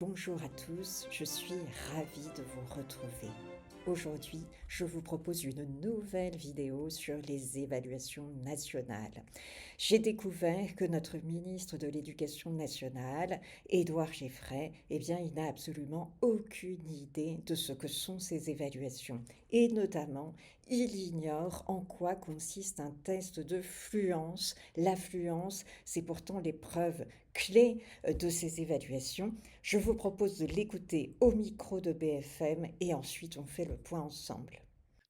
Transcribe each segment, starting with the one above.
Bonjour à tous, je suis ravie de vous retrouver. Aujourd'hui, je vous propose une nouvelle vidéo sur les évaluations nationales. J'ai découvert que notre ministre de l'Éducation nationale, Édouard Geffray, il n'a absolument aucune idée de ce que sont ces évaluations. Et notamment, il ignore en quoi consiste un test de fluence. La fluence, c'est pourtant l'épreuve clé de ces évaluations. Je vous propose de l'écouter au micro de BFM et ensuite on fait le point ensemble.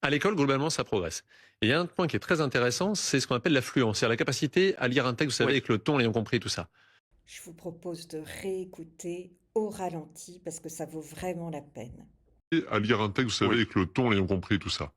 À l'école, globalement, ça progresse. Et il y a un point qui est très intéressant, c'est ce qu'on appelle la fluence, c'est-à-dire la capacité à lire un texte, vous savez, Oui. avec le ton, l'ayant compris, tout ça. Je vous propose de réécouter au ralenti parce que ça vaut vraiment la peine. À lire un texte, vous savez, Oui. avec le ton, l'ayant compris, tout ça.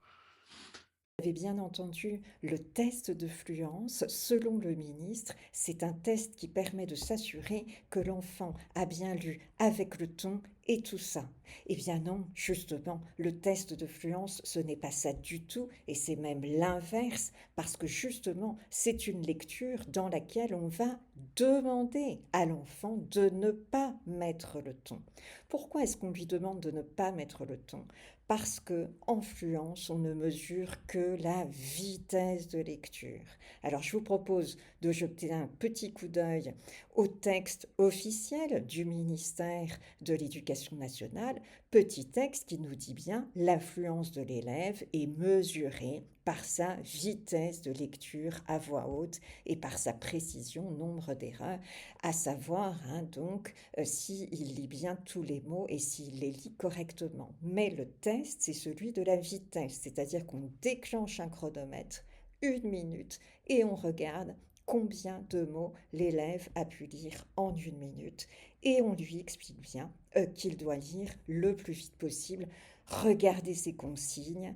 Vous avez bien entendu, le test de fluence, selon le ministre, c'est un test qui permet de s'assurer que l'enfant a bien lu avec le ton et tout ça. Eh bien non, justement, le test de fluence, ce n'est pas ça du tout, et c'est même l'inverse, parce que justement, c'est une lecture dans laquelle on va demander à l'enfant de ne pas mettre le ton. Pourquoi est-ce qu'on lui demande de ne pas mettre le ton ? Parce que en fluence, on ne mesure que la vitesse de lecture. Alors je vous propose de jeter un petit coup d'œil au texte officiel du ministère de l'Éducation nationale, petit texte qui nous dit bien l'affluence de l'élève est mesurée par sa vitesse de lecture à voix haute et par sa précision, nombre d'erreurs, à savoir donc s'il lit bien tous les mots et s'il les lit correctement. Mais le test, c'est celui de la vitesse, c'est-à-dire qu'on déclenche un chronomètre, 1 minute, et on regarde combien de mots l'élève a pu lire en 1 minute. Et on lui explique bien qu'il doit lire le plus vite possible, regarder ses consignes.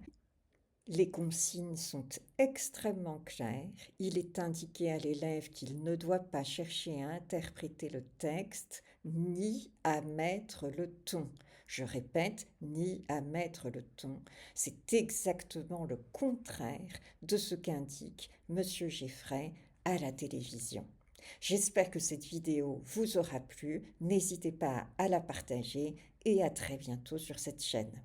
Les consignes sont extrêmement claires. Il est indiqué à l'élève qu'il ne doit pas chercher à interpréter le texte ni à mettre le ton. Je répète, ni à mettre le ton. C'est exactement le contraire de ce qu'indique M. Geffray à la télévision. J'espère que cette vidéo vous aura plu. N'hésitez pas à la partager et à très bientôt sur cette chaîne.